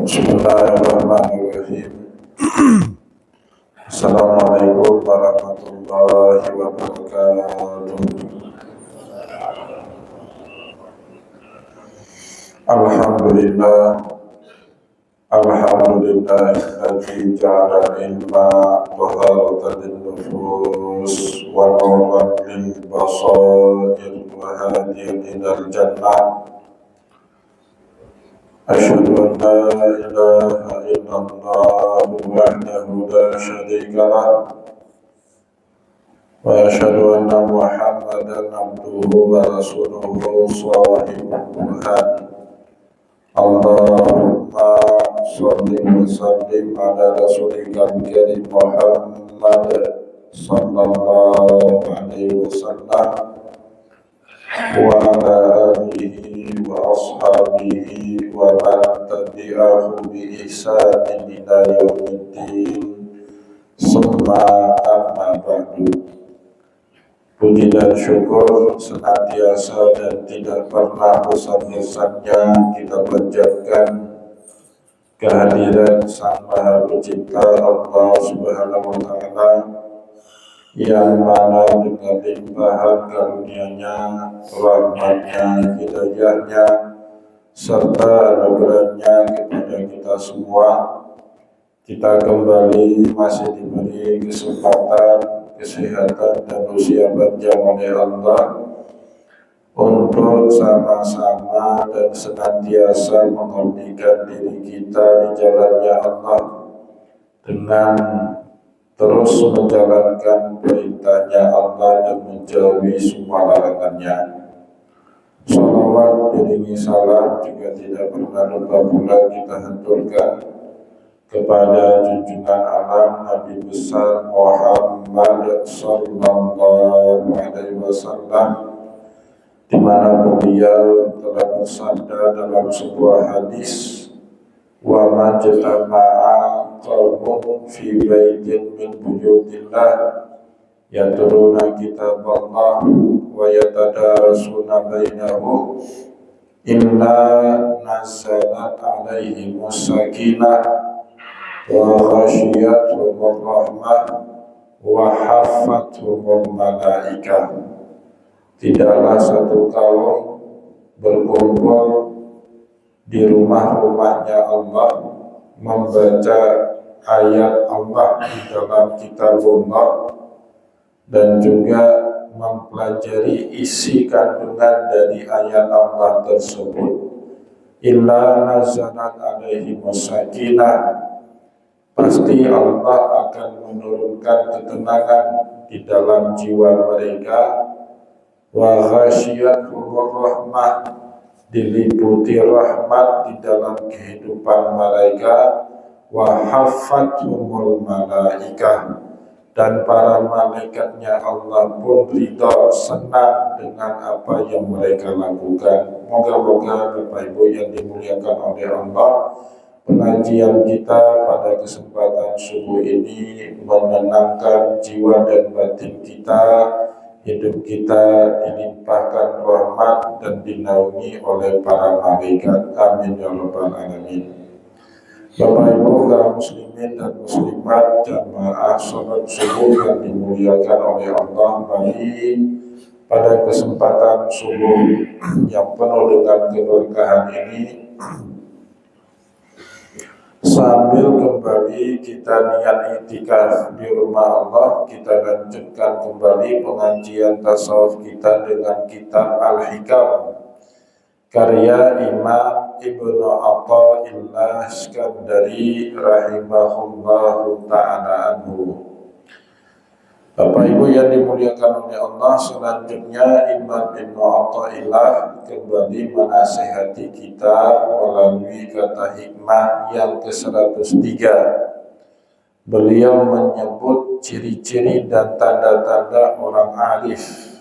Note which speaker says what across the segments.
Speaker 1: Bismillahirrahmanirrahim. Assalamualaikum warahmatullahi wabarakatuh. Alhamdulillah, alladzi ja'ala ilma taharatan lin-nufus wa nuran lil-basair wa hadiyan ilal jannah. Asyhadu an la ilaha illallah wahdahu la syarika lah wa asyhadu anna Muhammadan abduhu wa rasuluhu shahibul Qur'an. Allahumma shalli wa sallim ala rasulika karim Muhammad sallallahu alaihi wasallam wa ala alihi wa ashabihi wa man tabi'ahu bi ihsanin ila yaumiddin. Summa amma ba'du. Puji dan syukur senantiasa dan tidak pernah bosan-bosannya kita panjatkan kehadiran Sang Maha Pencipta Allah Subhanahu wa Ta'ala, yang mana dengan limpahan karunia-Nya, rahmat-Nya, hidayah-Nya, serta anugerah-Nya kepada kita semua, kita kembali masih diberi kesempatan, kesehatan, dan usia panjang oleh Allah untuk sama-sama dan senantiasa mengabdikan diri kita di jalannya Allah dengan terus menjalankan perintahnya Allah dan menjauhi semua larangannya. Salawat diringi salam juga tidak pernah lupa pula kita haturkan kepada junjungan alam Nabi besar Muhammad sallallahu alaihi wasallam, di mana beliau telah bersabda dalam sebuah hadis, wa majtama'a qaumun fi baitin min buyutillah yatluna kitaballah wa yatadarasuna bainahum illa nazalat alaihimus sakinah wa ghashiyatuhumur rahmah wa haffathumul malaikah. Tidaklah satu kaum berkumpul di rumah-rumahnya Allah membaca ayat Allah di dalam kitabullah dan juga mempelajari isi kandungan dari ayat Allah tersebut, illa nazalat alaihimus sakinah, pasti Allah akan menurunkan ketenangan di dalam jiwa mereka, wa ghasyiyatuhumur rahmah, diliputi rahmat di dalam kehidupan mereka, wa haffathumul malaikah, dan para malaikatnya Allah pun ridha, senang dengan apa yang mereka lakukan. Moga-moga Bapak Ibu yang dimuliakan oleh Allah, pengajian kita pada kesempatan subuh ini menenangkan jiwa dan batin kita, hidup kita dilimpahkan rahmat dan dinaungi oleh para malaikat. Amin ya rabbal alamin. Bapak Ibu kaum muslimin dan muslimat, jamaah salat subuh yang dimuliakan oleh Allah, mari pada kesempatan subuh yang penuh dengan keberkahan ini, sambil kembali kita niat iktikaf di rumah Allah, kita lanjutkan kembali pengajian tasawuf kita dengan kitab Al-Hikam karya Imam Ibnu Athaillah Iskandari rahimahullahu ta'ala anhu. Bapak Ibu yang dimuliakan oleh Allah, selanjutnya Imam Ibnu Athaillah kembali menasihati kita melalui kata hikmah yang ke-103. Beliau menyebut ciri-ciri dan tanda-tanda orang arif.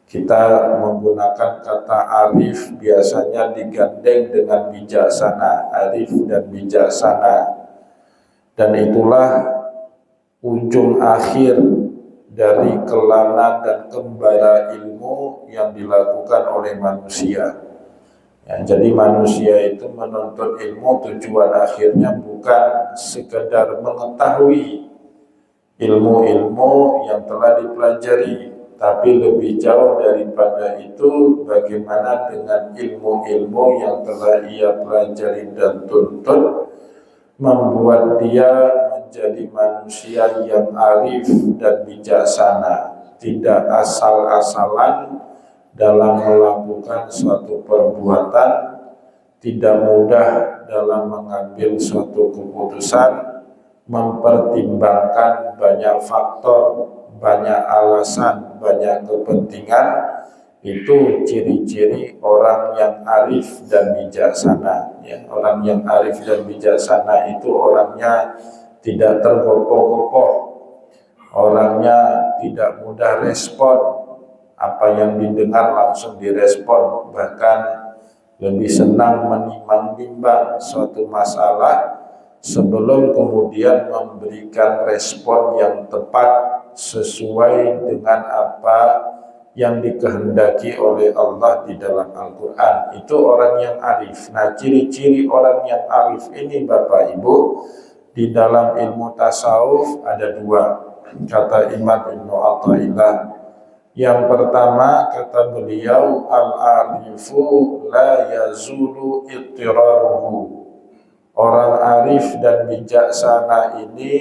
Speaker 1: Kita menggunakan kata arif biasanya digandeng dengan bijaksana, arif dan bijaksana. Dan itulah ujung akhir dari kelana dan kembara ilmu yang dilakukan oleh manusia. Ya, jadi manusia itu menuntut ilmu tujuan akhirnya bukan sekedar mengetahui ilmu-ilmu yang telah dipelajari, tapi lebih jauh daripada itu bagaimana dengan ilmu-ilmu yang telah ia pelajari dan tuntut membuat dia menjadi manusia yang arif dan bijaksana, tidak asal-asalan dalam melakukan suatu perbuatan, tidak mudah dalam mengambil suatu keputusan, mempertimbangkan banyak faktor, banyak alasan, banyak kepentingan. Itu ciri-ciri orang yang arif dan bijaksana, ya. Orang yang arif dan bijaksana itu orangnya tidak tergopoh-gopoh, orangnya tidak mudah respon, apa yang didengar langsung direspon, bahkan lebih senang menimbang-nimbang suatu masalah sebelum kemudian memberikan respon yang tepat sesuai dengan apa yang dikehendaki oleh Allah di dalam Al-Quran. Itu orang yang arif. Nah, ciri-ciri orang yang arif ini Bapak Ibu, di dalam ilmu tasawuf ada dua, kata Imam Ibnu Athaillah. Yang pertama, kata beliau, al-arifu la yazulu ittiraruhu. Orang arif dan bijaksana ini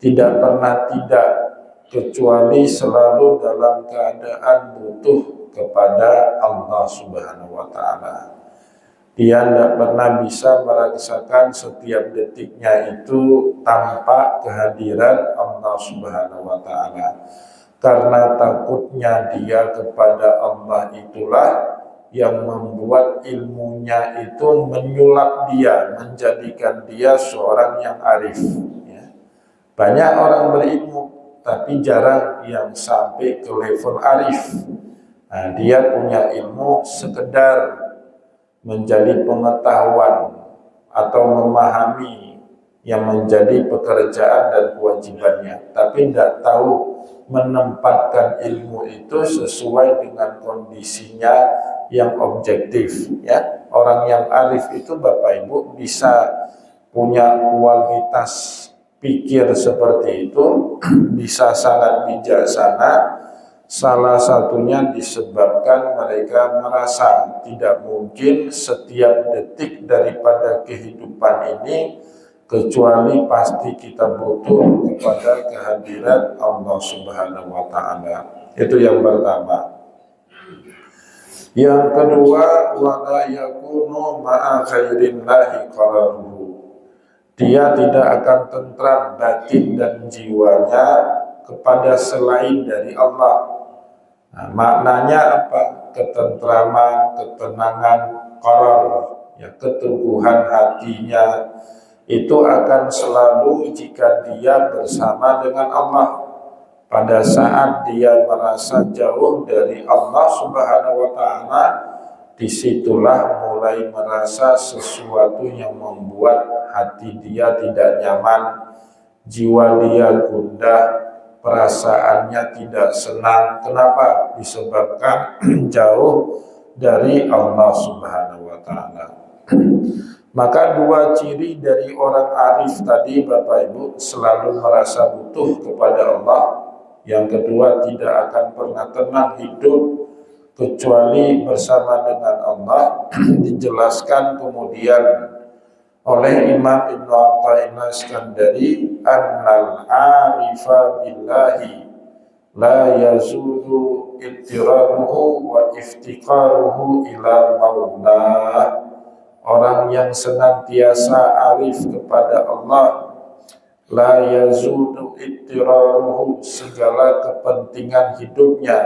Speaker 1: tidak pernah tidak, kecuali selalu dalam keadaan butuh kepada Allah Subhanahu wa Ta'ala. Dia tidak pernah bisa merasakan setiap detiknya itu tanpa kehadiran Allah Subhanahu wa Ta'ala. Karena takutnya dia kepada Allah itulah yang membuat ilmunya itu menyulap dia, menjadikan dia seorang yang arif. Banyak orang berilmu, tapi jarang yang sampai ke level arif. Nah, dia punya ilmu sekedar menjadi pengetahuan atau memahami yang menjadi pekerjaan dan kewajibannya, tapi tidak tahu menempatkan ilmu itu sesuai dengan kondisinya yang objektif. Ya, orang yang arif itu Bapak Ibu bisa punya kualitas pikir seperti itu, bisa sangat bijaksana. Salah satunya disebabkan mereka merasa tidak mungkin setiap detik daripada kehidupan ini kecuali pasti kita butuh kepada kehadiran Allah Subhanahu wa Ta'ala. Itu yang pertama. Yang kedua, wala yakunu ma'a khairillahi qararuhu. Dia tidak akan tentram batin dan jiwanya kepada selain dari Allah. Nah, maknanya apa? Ketentraman, ketenangan, qarar, ya, keteguhan hatinya itu akan selalu jika dia bersama dengan Allah. Pada saat dia merasa jauh dari Allah Subhanahu wa Ta'ala, disitulah mulai merasa sesuatu yang membuat hati dia tidak nyaman, jiwa dia gundah, perasaannya tidak senang. Kenapa? Disebabkan jauh dari Allah Subhanahu wa Ta'ala. Maka dua ciri dari orang arif tadi Bapak Ibu, selalu merasa butuh kepada Allah. Yang kedua, tidak akan pernah tenang hidup kecuali bersama dengan Allah. Dijelaskan kemudian oleh Imam Ibnu Athaillah Iskandari, annal arifa billahi la yazulu ittiraruhu wa iftiqaruhu ila maulah. Orang yang senantiasa arif kepada Allah, la yazulu ittiraruhu, segala kepentingan hidupnya,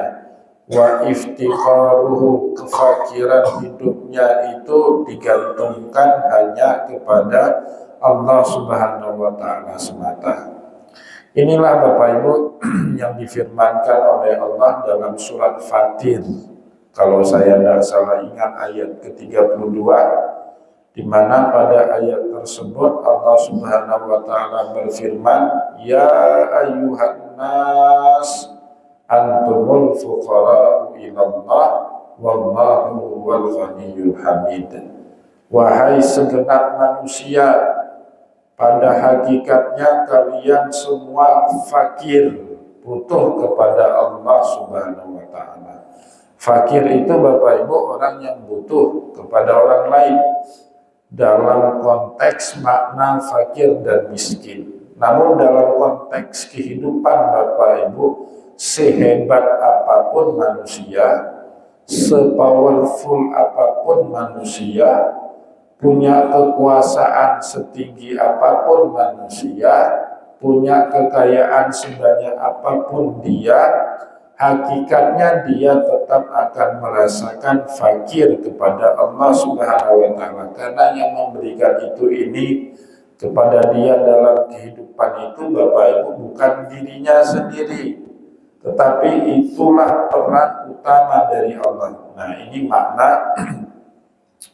Speaker 1: wa iftikharuhu, kefakiran hidupnya itu digantungkan hanya kepada Allah Subhanahu wa taala semata. Inilah Bapak Ibu yang difirmankan oleh Allah dalam surat Fatir. Kalau saya tidak salah ingat ayat ke-32, di mana pada ayat tersebut Allah Subhanahu wa taala berfirman, ya ayyuhan nas antumul fuqara'u ilallah wallahu huwal ghaniyyul hamid. Wahai segenap manusia, pada hakikatnya kalian semua fakir, butuh kepada Allah Subhanahu wa taala. Fakir itu Bapak Ibu orang yang butuh kepada orang lain dalam konteks makna fakir dan miskin. Namun dalam konteks kehidupan Bapak Ibu, sehebat apapun manusia, sepowerful apapun manusia, punya kekuasaan setinggi apapun manusia, punya kekayaan sebanyak apapun dia, hakikatnya dia tetap akan merasakan fakir kepada Allah Subhanahu wa taala, karena yang memberikan ini kepada dia dalam kehidupan itu Bapak Ibu bukan dirinya sendiri, tetapi itulah peran utama dari Allah. Nah, ini makna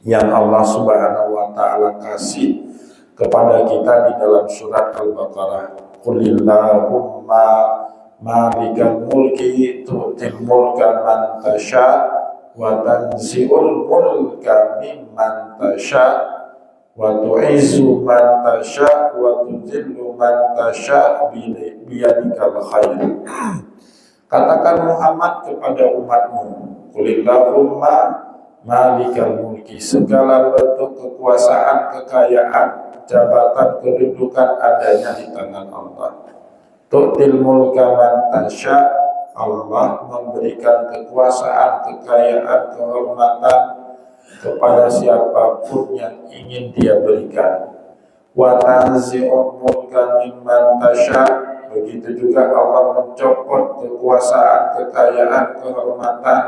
Speaker 1: yang Allah Subhanahu wa taala kasih kepada kita di dalam surat Al-Baqarah. Qulillahumma malikal mulki tu'til mulka man tasha wa tanzi'ul mulka mimman tasha wa tu'izzu man tasha wa tudhillu man tasha biyadikal khair. Katakan Muhammad kepada umatmu, Qulillahumma malikal mulki, segala bentuk kekuasaan, kekayaan, jabatan, kedudukan adanya di tangan Allah. Tu'til mulka man tasha, Allah memberikan kekuasaan, kekayaan, kehormatan kepada siapapun yang ingin dia berikan. Wa tanzi'ul mulka mimman tasha, begitu juga Allah mencopot kekuasaan, kekayaan, kehormatan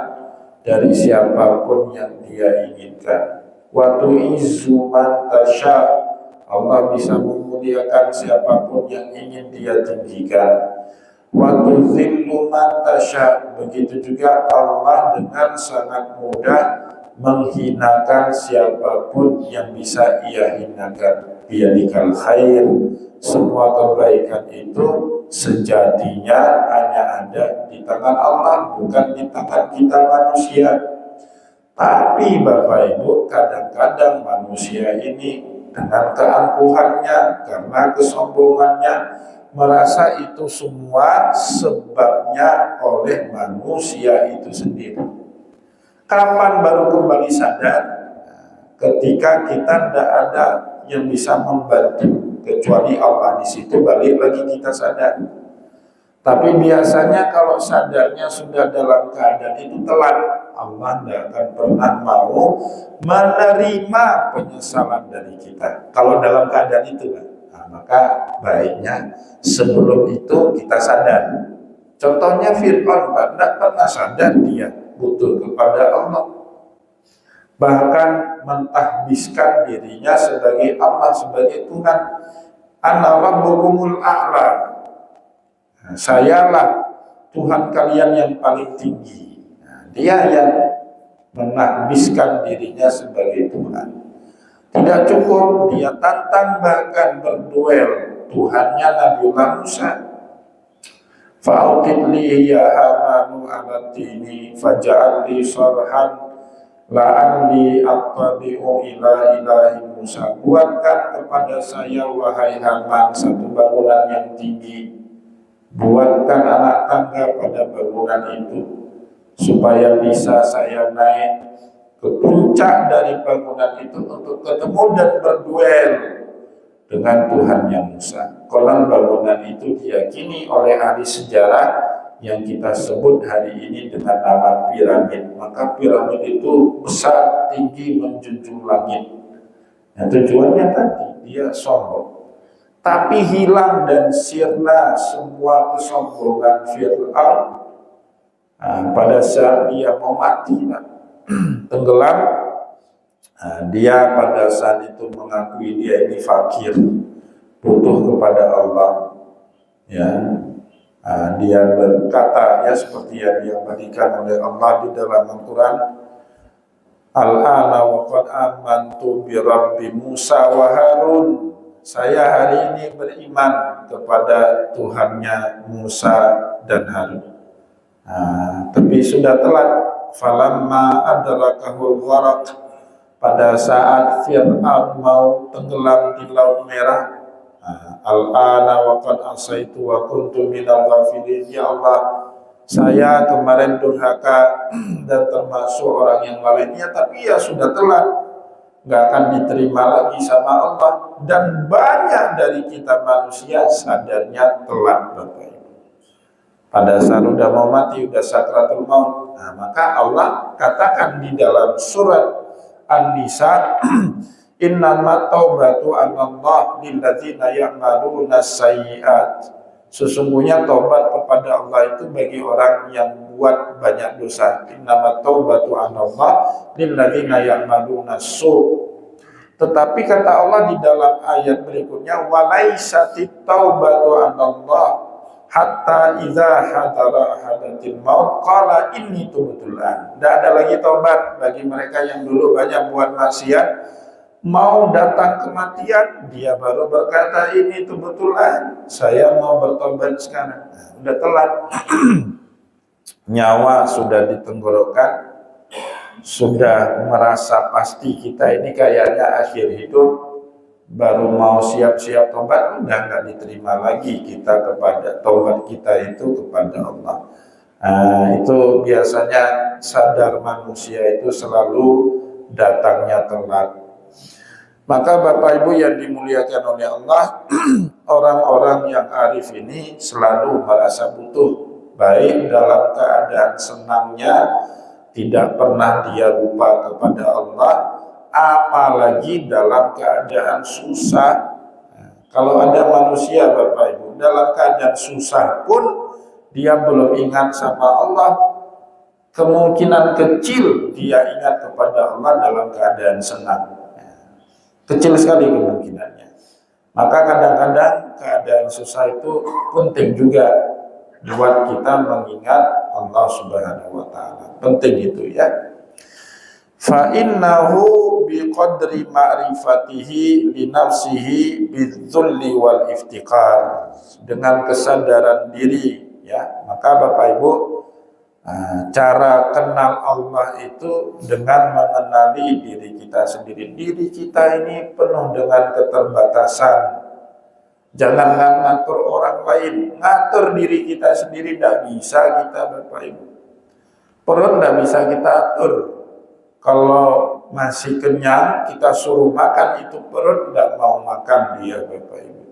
Speaker 1: dari siapapun yang dia inginkan. Wa tu'izzu man tasha, Allah bisa memuliakan siapapun yang ingin dia tinggikan. Wa tudhillu man tasha, begitu juga Allah dengan sangat mudah menghinakan siapapun yang bisa ia hinakan. Biyadikal khair, semua kebaikan itu sejatinya hanya ada di tangan Allah, bukan di tangan kita manusia. Tapi Bapak Ibu, kadang-kadang manusia ini dengan keangkuhannya, karena kesombongannya, merasa itu semua sebabnya oleh manusia itu sendiri. Kapan baru kembali sadar? Ketika kita tidak ada yang bisa membantu kecuali Allah. Di situ balik lagi kita sadar. Tapi biasanya kalau sadarnya sudah dalam keadaan itu telat, Allah tidak akan pernah mau menerima penyesalan dari kita. Kalau dalam keadaan itu, maka baiknya sebelum itu kita sadar. Contohnya Fir'aun, tidak pernah sadar dia butuh kepada Allah, bahkan mentahbiskan dirinya sebagai Allah, sebagai Tuhan. Ana rabbukumul a'la, sayalah Tuhan kalian yang paling tinggi. Dia yang menahbiskan dirinya sebagai Tuhan. Tidak cukup, dia tantang bahkan berduel Tuhannya Nabiullah Musa. Fa'uqid li ya hamanu ala tini faja'al li sarhan la'alli attabi'u ila ilahi Musa. Buatkan kepada saya wahai Haman satu bangunan yang tinggi, buatkan anak tangga pada bangunan itu, supaya bisa saya naik ke puncak dari bangunan itu untuk ketemu dan berduel dengan Tuhannya Musa. Konon bangunan itu diyakini oleh ahli sejarah yang kita sebut hari ini dengan nama piramid. Maka piramid itu besar, tinggi, menjunjung langit. Nah, tujuannya tadi dia sombong. Tapi hilang dan sirna semua kesombongan Fir'aun pada saat dia mau mati, tenggelam. Dia pada saat itu mengakui dia ini fakir, butuh kepada Allah. Ya, dia berkata ya seperti yang diabadikan oleh Allah di dalam Al-Quran, Al-ana wa qad amantu bi Rabbi Musa wa Harun. Saya hari ini beriman kepada Tuhannya Musa dan Harun. Tapi sudah telat. Falamma adrakahul gharaq, pada saat Fir'aun mau tenggelam di Laut Merah, al-ana wa qad asaitu wa kuntu minal ghafilin. Ya Allah, saya kemarin durhaka dan termasuk orang yang lalainya, tapi ya sudah telat, nggak akan diterima lagi sama Allah. Dan banyak dari kita manusia sadarnya telat, Bapak Ibu. Pada saat udah mau mati, udah sakratul maut, maka Allah katakan di dalam surat An-Nisa, Innamat taubatu 'alallah lilladzina ya'maluna sayyi'at. Sesungguhnya taubat kepada Allah itu bagi orang yang buat banyak dosa. Innamat taubatu 'alallah lilladzina ya'maluna su'. Tetapi kata Allah di dalam ayat berikutnya, walaisatit taubatu 'alallah hatta idza hadara ahadatil maut qala inni tubtu an. Tidak ada lagi taubat bagi mereka yang dulu banyak buat maksiat, mau datang kematian dia baru berkata ini kebetulan saya mau bertobat sekarang. Udah telat. Nyawa sudah di tenggorokan, sudah merasa pasti kita ini kayaknya akhir hidup, baru mau siap-siap tobat, udah nggak diterima lagi kita kepada tobat kita itu kepada Allah. Itu biasanya sadar manusia itu selalu datangnya telat. Maka Bapak Ibu yang dimuliakan oleh Allah, orang-orang yang arif ini selalu merasa butuh, baik dalam keadaan senangnya, tidak pernah dia lupa kepada Allah, apalagi dalam keadaan susah. Kalau ada manusia Bapak Ibu dalam keadaan susah pun dia belum ingat sama Allah, kemungkinan kecil dia ingat kepada Allah dalam keadaan senang. Kecil sekali kemungkinannya. Maka kadang-kadang keadaan susah itu penting juga buat kita mengingat Allah Subhanahu wa taala. Penting itu ya. Fa innahu biqadri ma'rifatihi li nafsihi bidzulli wal iftiqar. Dengan kesadaran diri ya. Maka Bapak Ibu, cara kenal Allah itu dengan mengenali diri kita sendiri. Diri kita ini penuh dengan keterbatasan. Jangan ngatur orang lain, ngatur diri kita sendiri tidak bisa kita Bapak Ibu. Perut tidak bisa kita atur. Kalau masih kenyang kita suruh makan, itu perut tidak mau makan dia Bapak Ibu.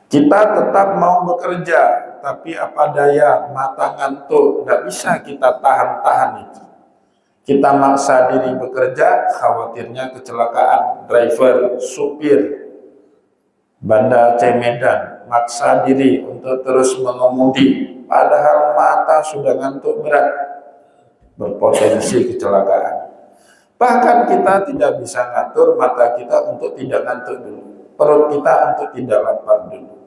Speaker 1: Kita tetap mau bekerja, tapi apa daya, mata ngantuk, tidak bisa kita tahan-tahan itu. Kita maksa diri bekerja, khawatirnya kecelakaan. Driver, supir, bandar Medan, maksa diri untuk terus mengemudi, padahal mata sudah ngantuk berat, berpotensi kecelakaan. Bahkan kita tidak bisa ngatur mata kita untuk tidak ngantuk dulu, perut kita untuk tidak lapar dulu.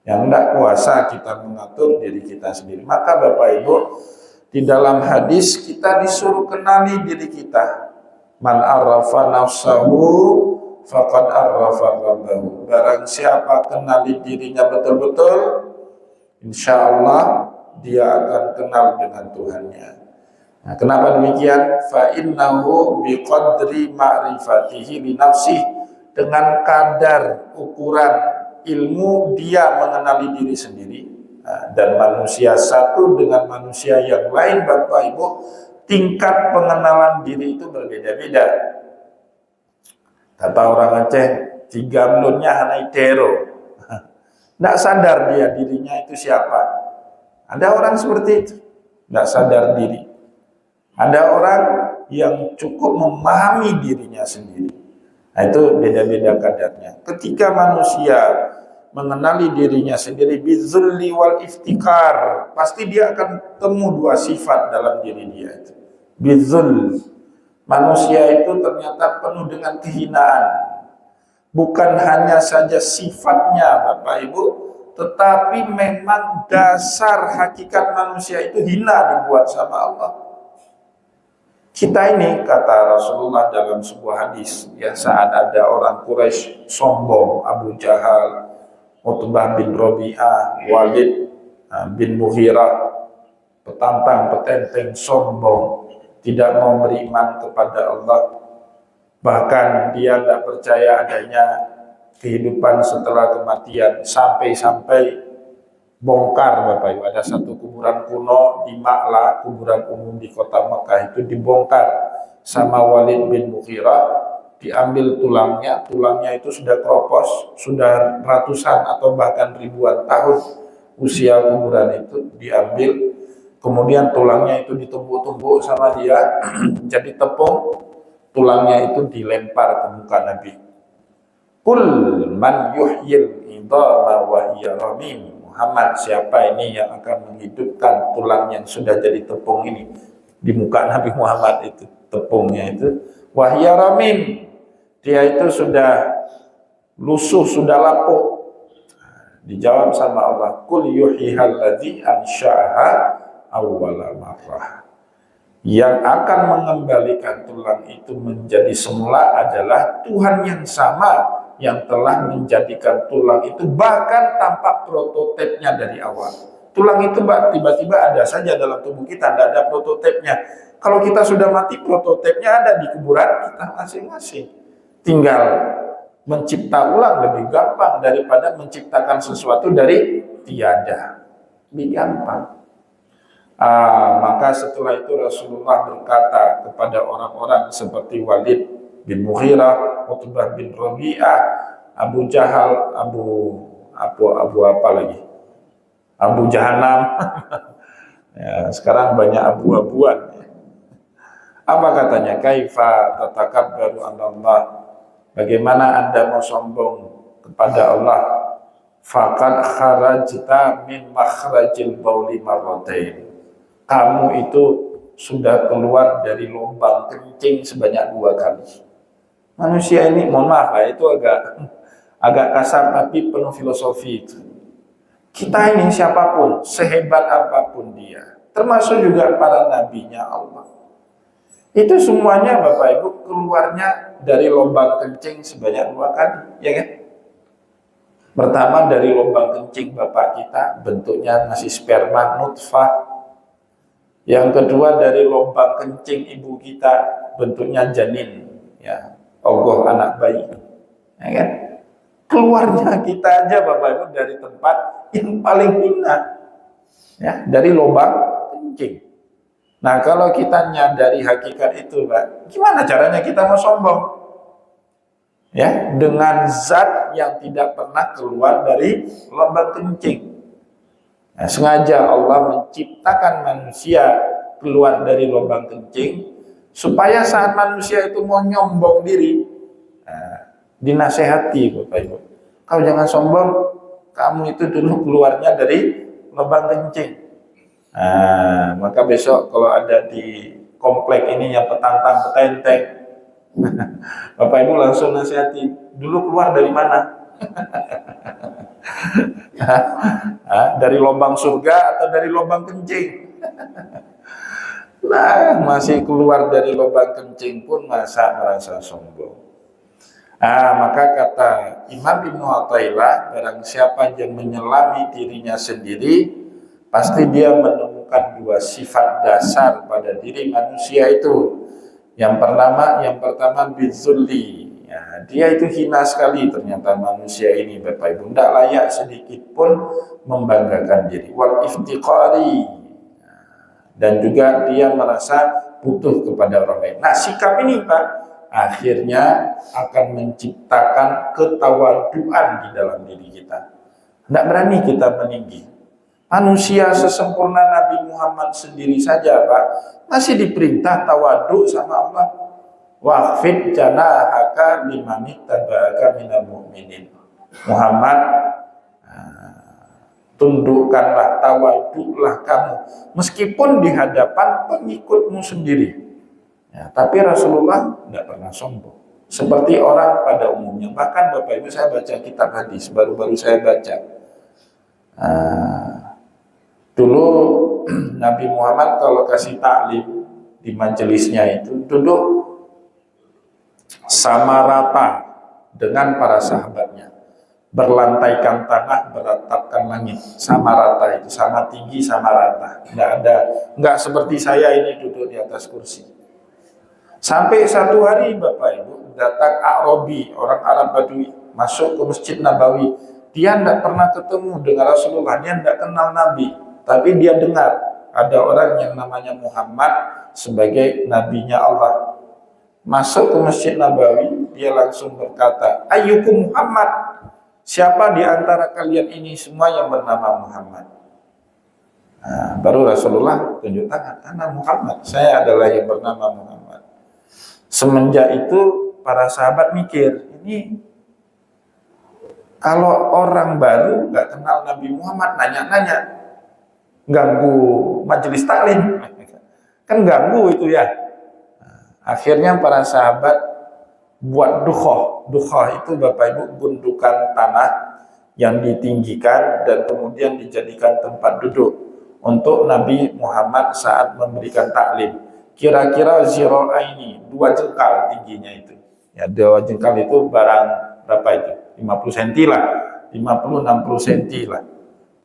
Speaker 1: Yang tidak kuasa kita mengatur diri kita sendiri. Maka Bapak Ibu, di dalam hadis kita disuruh kenali diri kita. Man arrafa nafsahu faqad arrafa rabbahu. Barang siapa kenali dirinya betul-betul, insya Allah dia akan kenal dengan Tuhannya. Nah, kenapa demikian? Fa innahu biqadri ma'rifatihi li nafsihi. Dengan kadar ukuran ilmu dia mengenali diri sendiri. Dan manusia satu dengan manusia yang lain Bapak Ibu, tingkat pengenalan diri itu berbeda-beda. Kata orang Aceh, tiga melunnya hanai tero. Tidak sadar dia dirinya itu siapa. Ada orang seperti itu, tidak sadar diri. Ada orang yang cukup memahami dirinya sendiri. Nah, itu beda-beda kadarnya. Ketika manusia mengenali dirinya sendiri bizulli wal iftikar, pasti dia akan temu dua sifat dalam diri dia itu. Bizul, manusia itu ternyata penuh dengan kehinaan. Bukan hanya saja sifatnya Bapak Ibu, tetapi memang dasar hakikat manusia itu hina dibuat sama Allah. Kita ini, kata Rasulullah dalam sebuah hadis, ya, saat ada orang Quraisy sombong, Abu Jahal, Utbah bin Rabi'ah, Walid bin Mughirah, petantang, petenteng, sombong, tidak mau beriman kepada Allah. Bahkan dia tidak percaya adanya kehidupan setelah kematian, sampai-sampai bongkar Bapak Ibu. Ada satu kuburan kuno di Ma'la, kuburan umum di kota Mekah, itu dibongkar sama Walid bin Mughirah, diambil tulangnya itu sudah kropos, sudah ratusan atau bahkan ribuan tahun usia kuburan itu diambil, kemudian tulangnya itu ditumbuk-tumbuk sama dia jadi tepung, tulangnya itu dilempar ke muka Nabi. Qul man yuhyil idama wa hiya ramim. Muhammad, siapa ini yang akan menghidupkan tulang yang sudah jadi tepung ini? Di muka Nabi Muhammad itu tepungnya itu wa hiya ramim, dia itu sudah lusuh, sudah lapuk. Dijawab sama Allah, qul yuhyihal ladzi ansha'aha awwala marrah. Yang akan mengembalikan tulang itu menjadi semula adalah Tuhan yang sama yang telah menjadikan tulang itu bahkan tanpa prototipnya dari awal. Tulang itu tiba-tiba ada saja dalam tubuh kita, tidak ada prototipnya. Kalau kita sudah mati, prototipnya ada di kuburan kita masing-masing. Tinggal mencipta ulang lebih gampang daripada menciptakan sesuatu dari tiada. Lebih gampang. Maka setelah itu Rasulullah berkata kepada orang-orang seperti Walid bin Mughirah, Utbah bin Rabi'ah, Abu Jahal, Abu apa lagi? Abu Jahannam. Ya, sekarang banyak abu-abuan. Apa katanya? Kaifa tatakabbaru 'ala Allah? Bagaimana Anda mau sombong kepada Allah? Faqad kharajta min makhrajil bauli marratain. Kamu itu sudah keluar dari lubang kencing sebanyak 2 kali. Manusia ini, mohon maaf ya, itu agak kasar tapi penuh filosofi itu. Kita ini siapapun, sehebat apapun dia, termasuk juga para nabinya Allah, itu semuanya Bapak Ibu keluarnya dari lubang kencing sebanyak 2 kali, ya kan? Pertama dari lubang kencing bapak kita, bentuknya masih sperma nutfah. Yang kedua dari lubang kencing ibu kita, bentuknya janin, ya, ogoh anak bayi, ya kan? Keluarnya kita aja Bapak Ibu dari tempat yang paling hina, ya, dari lubang kencing. Nah, kalau kita nyadari hakikat itu, Pak, gimana caranya kita mau sombong? Ya, dengan zat yang tidak pernah keluar dari lubang kencing. Nah, sengaja Allah menciptakan manusia keluar dari lubang kencing supaya saat manusia itu mau nyombong diri, dinasehati Bapak Ibu, kau jangan sombong, kamu itu dulu keluarnya dari lubang kencing. Maka besok kalau ada di komplek ini yang petantang petenteng, Bapak Ibu langsung nasihati, dulu keluar dari mana? Dari lubang surga atau dari lubang kencing? Nah, masih keluar dari lubang kencing pun masa merasa sombong. Maka kata Imam Ibnu Athaillah, barang siapa yang menyelami dirinya sendiri, pasti dia menemukan 2 sifat dasar pada diri manusia itu. Yang pertama bizulli. Ya, dia itu hina sekali ternyata manusia ini Bapak Ibu, tidak layak sedikit pun membanggakan diri. Wal iftiqari, dan juga dia merasa butuh kepada orang lain. Nah, sikap ini Pak akhirnya akan menciptakan ketawaduan di dalam diri kita. Tidak berani kita meninggi. Manusia sesempurna Nabi Muhammad sendiri saja Pak masih diperintah tawadu sama Allah. waqfid janahaka liman ittaba'aka minal mu'minin. Muhammad, tundukkanlah, tawaduklah kamu meskipun di hadapan pengikutmu sendiri. Ya, tapi Rasulullah tidak pernah sombong seperti orang pada umumnya. Bahkan Bapak Ibu, saya baca kitab hadis, baru-baru saya baca. Dulu Nabi Muhammad kalau kasih taklim di majelisnya itu duduk sama rata dengan para sahabatnya, berlantaikan tanah, beratapkan langit, sama rata itu, sama tinggi, sama rata. Nggak seperti saya ini duduk di atas kursi. Sampai satu hari Bapak Ibu datang A'rabi, orang Arab Badui, masuk ke Masjid Nabawi. Dia tidak pernah ketemu dengan Rasulullah, dia tidak kenal Nabi, tapi dia dengar ada orang yang namanya Muhammad sebagai nabinya Allah. Masuk ke Masjid Nabawi, dia langsung berkata, ayyukum Muhammad, siapa di antara kalian ini semua yang bernama Muhammad? Baru Rasulullah tunjuk tangan, ana Muhammad, saya adalah yang bernama Muhammad. Semenjak itu para sahabat mikir, ini kalau orang baru nggak kenal Nabi Muhammad nanya-nanya, ganggu majelis taklim, kan ganggu itu ya. Akhirnya para sahabat buat dukhoh. Dukhoh itu Bapak Ibu gundukan tanah yang ditinggikan dan kemudian dijadikan tempat duduk untuk Nabi Muhammad saat memberikan taklim. Kira-kira ini 2 jengkal tingginya itu. Ya, 2 jengkal itu barang berapa itu? 50 cm lah, 50-60 cm lah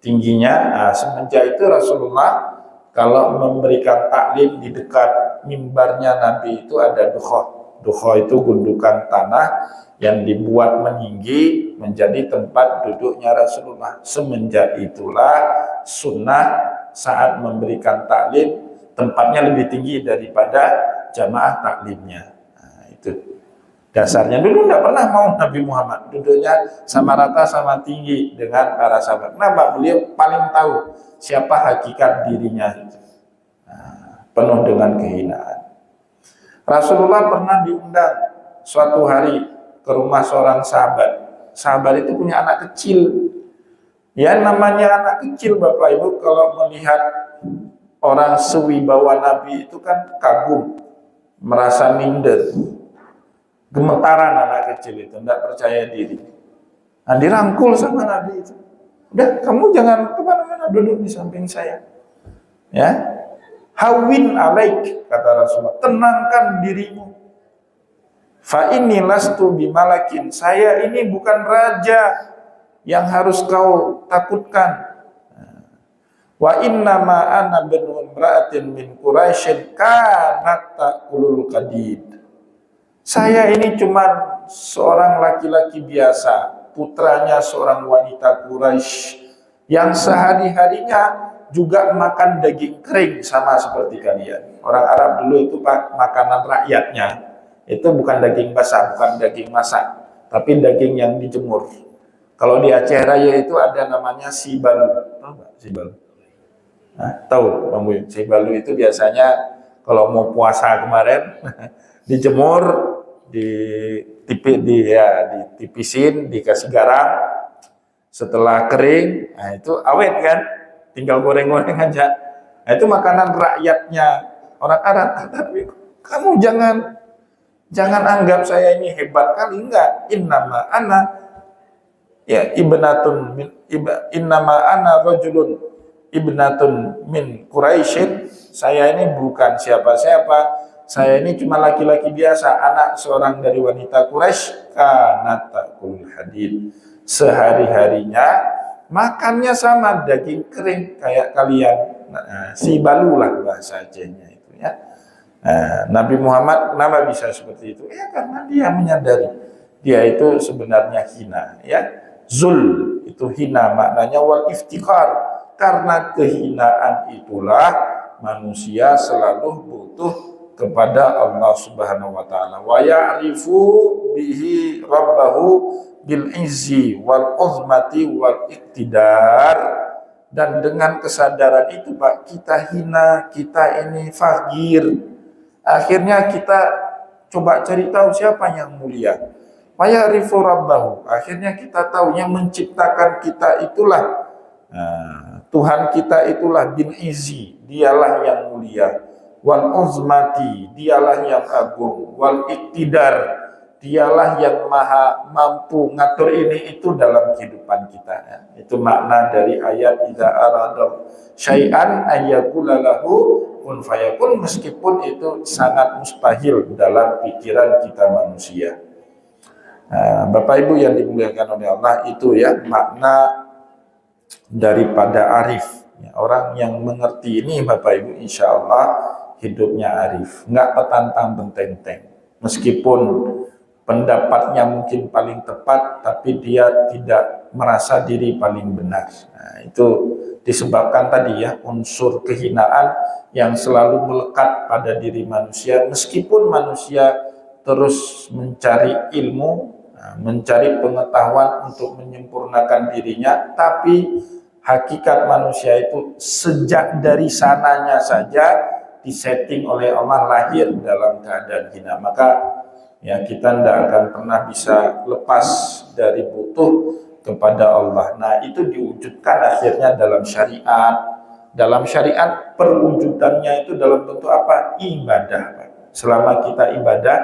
Speaker 1: tingginya. Semenjak itu Rasulullah kalau memberikan taklim di dekat mimbarnya Nabi itu ada dukhoh. Dukhoh itu gundukan tanah yang dibuat meninggi menjadi tempat duduknya Rasulullah. Semenjak itulah sunnah saat memberikan taklim tempatnya lebih tinggi daripada jamaah taklimnya. Itu dasarnya. Dulu tidak pernah mau Nabi Muhammad duduknya sama rata, sama tinggi dengan para sahabat. Kenapa? Beliau paling tahu siapa hakikat dirinya itu. Penuh dengan kehinaan. Rasulullah pernah diundang suatu hari ke rumah seorang sahabat. Sahabat itu punya anak kecil. Ya, namanya anak kecil Bapak Ibu kalau melihat orang sewibawa Nabi itu kan kagum, merasa minder, gemetaran anak kecil itu, tidak percaya diri. Nah, dirangkul sama Nabi itu. Udah, kamu jangan kemana-mana, duduk di samping saya. Ya, hawin alaik, kata Rasulullah, tenangkan dirimu. Fa inni lastu bimalakin, saya ini bukan raja yang harus kau takutkan. Wa innama ana binu imra'atin min Quraisyin kanat ta'kulul qadid. Saya ini cuma seorang laki-laki biasa, putranya seorang wanita Quraisy yang sehari-harinya juga makan daging kering sama seperti kalian. Orang Arab dulu itu makanan rakyatnya itu bukan daging basah, bukan daging masak, tapi daging yang dijemur. Kalau di Aceh Raya itu ada namanya sibalu. Tahu nggak sibalu? Nah, tahu Bang Bu, sibalu itu biasanya kalau mau puasa kemarin dijemur, ditipisin, dikasih garam, setelah kering, nah itu awet kan, tinggal goreng-goreng aja. Nah, itu makanan rakyatnya orang Arab. Tapi kamu jangan anggap saya ini hebat kali, enggak. Innama ana rajulun ibnatun min Quraisyin, saya ini bukan siapa-siapa, saya ini cuma laki-laki biasa, anak seorang dari wanita Quraisy, kanat ta'kulul hadid, sehari-harinya makannya sama daging kering kayak kalian. Sibalu lah bahasa Acehnya itu ya. Nabi Muhammad kenapa bisa seperti itu? Ya karena dia menyadari dia itu sebenarnya hina, ya. Zul itu hina maknanya, wal iftikhar, karena kehinaan itulah manusia selalu butuh kepada Allah Subhanahu wa taala. Wa ya'rifu bihi rabbahu bil izzi wal uzmati wal iqtidar. Dan dengan kesadaran itu Pak, kita hina, kita ini fakir. Akhirnya kita Coba cari tahu siapa yang mulia. Fayarifu rabbahu. Akhirnya kita tahu yang menciptakan kita itulah Tuhan kita itulah bin izi, dialah yang mulia. Wal uzmati, dialah yang agung. Wal iktidar, dialah yang maha mampu ngatur ini itu dalam kehidupan kita. Itu makna dari ayat idza arada syai'an ayyaqula lahu kun fayakun, meskipun itu sangat mustahil dalam pikiran kita manusia. Bapak Ibu yang dimuliakan oleh Allah, itu ya makna daripada arif. Orang yang mengerti ini Bapak Ibu insya Allah hidupnya arif, nggak petantang benteng-teng. Meskipun pendapatnya mungkin paling tepat, tapi dia tidak merasa diri paling benar. Itu disebabkan tadi ya, unsur kehinaan yang selalu melekat pada diri manusia. Meskipun manusia terus mencari ilmu, mencari pengetahuan untuk menyempurnakan dirinya, tapi hakikat manusia itu sejak dari sananya saja disetting oleh Allah lahir dalam keadaan hina. Maka ya kita tidak akan pernah bisa lepas dari butuh kepada Allah. Nah itu diwujudkan akhirnya dalam syariat. Dalam syariat perwujudannya itu dalam bentuk apa? Ibadah. Selama kita ibadah,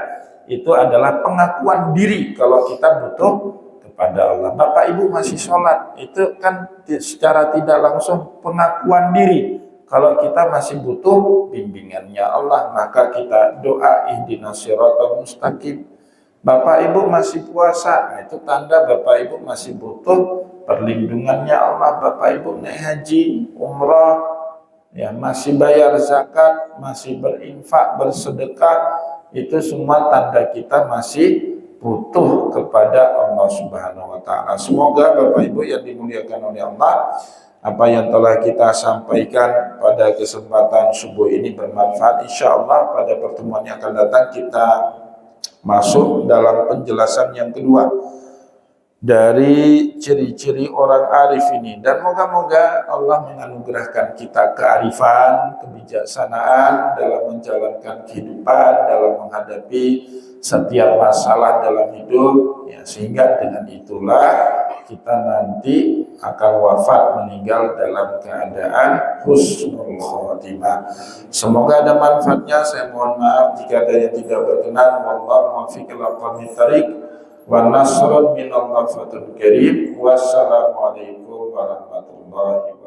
Speaker 1: itu adalah pengakuan diri kalau kita butuh kepada Allah. Bapak Ibu masih sholat, itu kan secara tidak langsung pengakuan diri kalau kita masih butuh bimbingannya Allah. Maka kita doa ihdinas siratal mustaqim. Bapak Ibu masih puasa, nah itu tanda Bapak Ibu masih butuh perlindungannya Allah. Bapak Ibu naik haji, umrah, ya masih bayar zakat, masih berinfak, bersedekah, itu semua tanda kita masih butuh kepada Allah Subhanahu wa taala. Semoga Bapak Ibu yang dimuliakan oleh Allah, apa yang telah kita sampaikan pada kesempatan subuh ini bermanfaat. Insya Allah pada pertemuan yang akan datang kita masuk dalam penjelasan yang kedua dari ciri-ciri orang arif ini, dan moga-moga Allah menganugerahkan kita kearifan, kebijaksanaan dalam menjalankan kehidupan, dalam menghadapi setiap masalah dalam hidup, ya, sehingga dengan itulah kita nanti akan wafat meninggal dalam keadaan husnul khotimah. Semoga ada manfaatnya. Saya mohon maaf jika ada yang tidak berkenan. Wallahu muwaffiq ila aqwamit thariq. Wa nasrun minallah fatul karim. Wassalamualaikum warahmatullahi wabarakatuh.